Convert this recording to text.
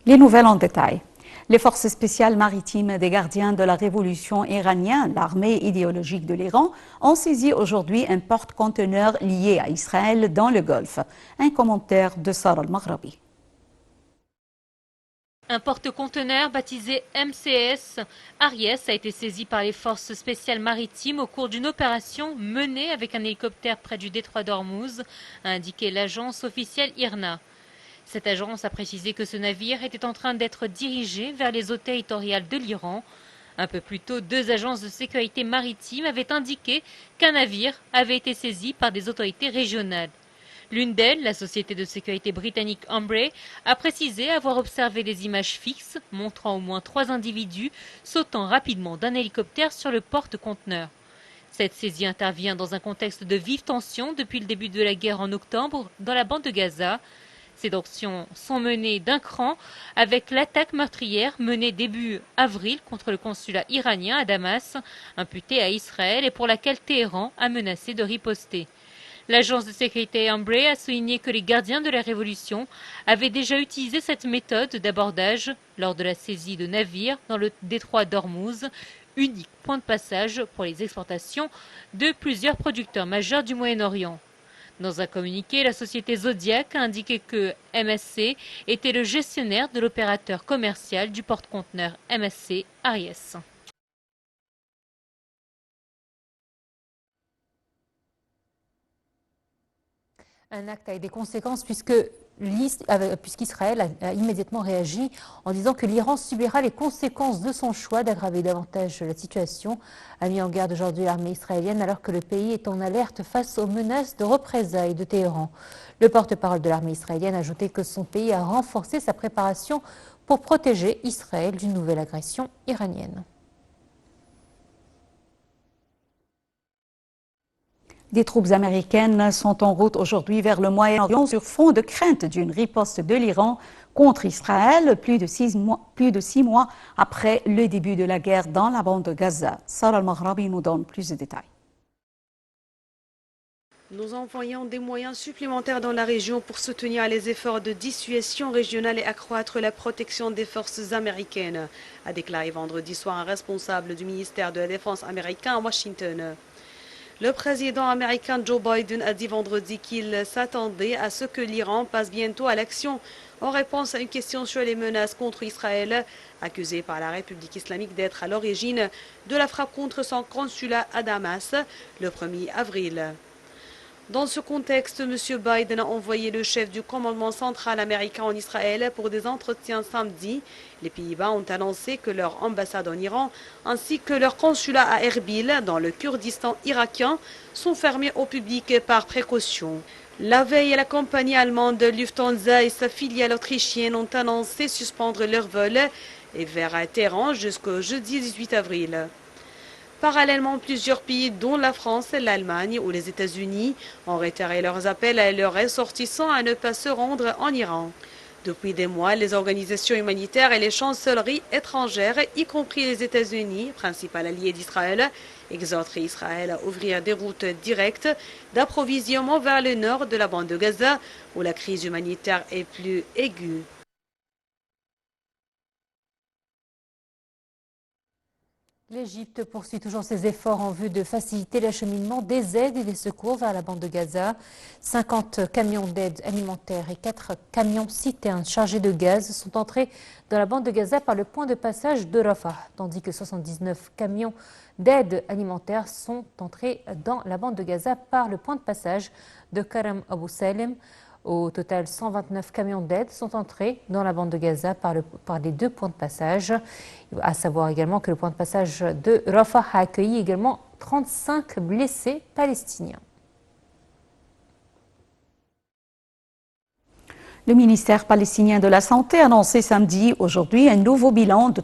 Les nouvelles en détail. Les forces spéciales maritimes des gardiens de la révolution iranienne, l'armée idéologique de l'Iran, ont saisi aujourd'hui un porte-conteneur lié à Israël dans le Golfe. Un commentaire de Sarah Al-Maghrabi. Un porte-conteneur baptisé MCS Aries a été saisi par les forces spéciales maritimes au cours d'une opération menée avec un hélicoptère près du détroit d'Ormuz, a indiqué l'agence officielle IRNA. Cette agence a précisé que ce navire était en train d'être dirigé vers les eaux territoriales de l'Iran. Un peu plus tôt, 2 agences de sécurité maritime avaient indiqué qu'un navire avait été saisi par des autorités régionales. L'une d'elles, la société de sécurité britannique Ambrey, a précisé avoir observé des images fixes montrant au moins 3 individus sautant rapidement d'un hélicoptère sur le porte-conteneur. Cette saisie intervient dans un contexte de vive tension depuis le début de la guerre en octobre dans la bande de Gaza. Ces actions sont menées d'un cran avec l'attaque meurtrière menée début avril contre le consulat iranien à Damas, imputée à Israël et pour laquelle Téhéran a menacé de riposter. L'agence de sécurité Ambrey a souligné que les gardiens de la révolution avaient déjà utilisé cette méthode d'abordage lors de la saisie de navires dans le détroit d'Ormuz, unique point de passage pour les exportations de plusieurs producteurs majeurs du Moyen-Orient. Dans un communiqué, la société Zodiac a indiqué que MSC était le gestionnaire de l'opérateur commercial du porte-conteneur MSC Aries. Un acte avec des conséquences puisqu'Israël a immédiatement réagi en disant que l'Iran subira les conséquences de son choix d'aggraver davantage la situation, a mis en garde aujourd'hui l'armée israélienne alors que le pays est en alerte face aux menaces de représailles de Téhéran. Le porte-parole de l'armée israélienne a ajouté que son pays a renforcé sa préparation pour protéger Israël d'une nouvelle agression iranienne. Des troupes américaines sont en route aujourd'hui vers le Moyen-Orient sur fond de crainte d'une riposte de l'Iran contre Israël, plus de 6 mois après le début de la guerre dans la bande de Gaza. Sarah Al-Maghrabi nous donne plus de détails. Nous envoyons des moyens supplémentaires dans la région pour soutenir les efforts de dissuasion régionale et accroître la protection des forces américaines, a déclaré vendredi soir un responsable du ministère de la Défense américain à Washington. Le président américain Joe Biden a dit vendredi qu'il s'attendait à ce que l'Iran passe bientôt à l'action en réponse à une question sur les menaces contre Israël, accusé par la République islamique d'être à l'origine de la frappe contre son consulat à Damas le 1er avril. Dans ce contexte, M. Biden a envoyé le chef du commandement central américain en Israël pour des entretiens samedi. Les Pays-Bas ont annoncé que leur ambassade en Iran ainsi que leur consulat à Erbil, dans le Kurdistan irakien, sont fermés au public par précaution. La veille, la compagnie allemande Lufthansa et sa filiale autrichienne ont annoncé suspendre leurs vols vers Téhéran jusqu'au jeudi 18 avril. Parallèlement, plusieurs pays, dont la France, l'Allemagne ou les États-Unis, ont réitéré leurs appels à leurs ressortissants à ne pas se rendre en Iran. Depuis des mois, les organisations humanitaires et les chancelleries étrangères, y compris les États-Unis, principal allié d'Israël, exhortent Israël à ouvrir des routes directes d'approvisionnement vers le nord de la bande de Gaza, où la crise humanitaire est plus aiguë. L'Égypte poursuit toujours ses efforts en vue de faciliter l'acheminement des aides et des secours vers la bande de Gaza. 50 camions d'aide alimentaire et 4 camions citernes chargés de gaz sont entrés dans la bande de Gaza par le point de passage de Rafah, tandis que 79 camions d'aide alimentaire sont entrés dans la bande de Gaza par le point de passage de Karam Abu Salem. Au total, 129 camions d'aide sont entrés dans la bande de Gaza par les 2 points de passage. À savoir également que le point de passage de Rafah a accueilli également 35 blessés palestiniens. Le ministère palestinien de la Santé a annoncé samedi, aujourd'hui, un nouveau bilan de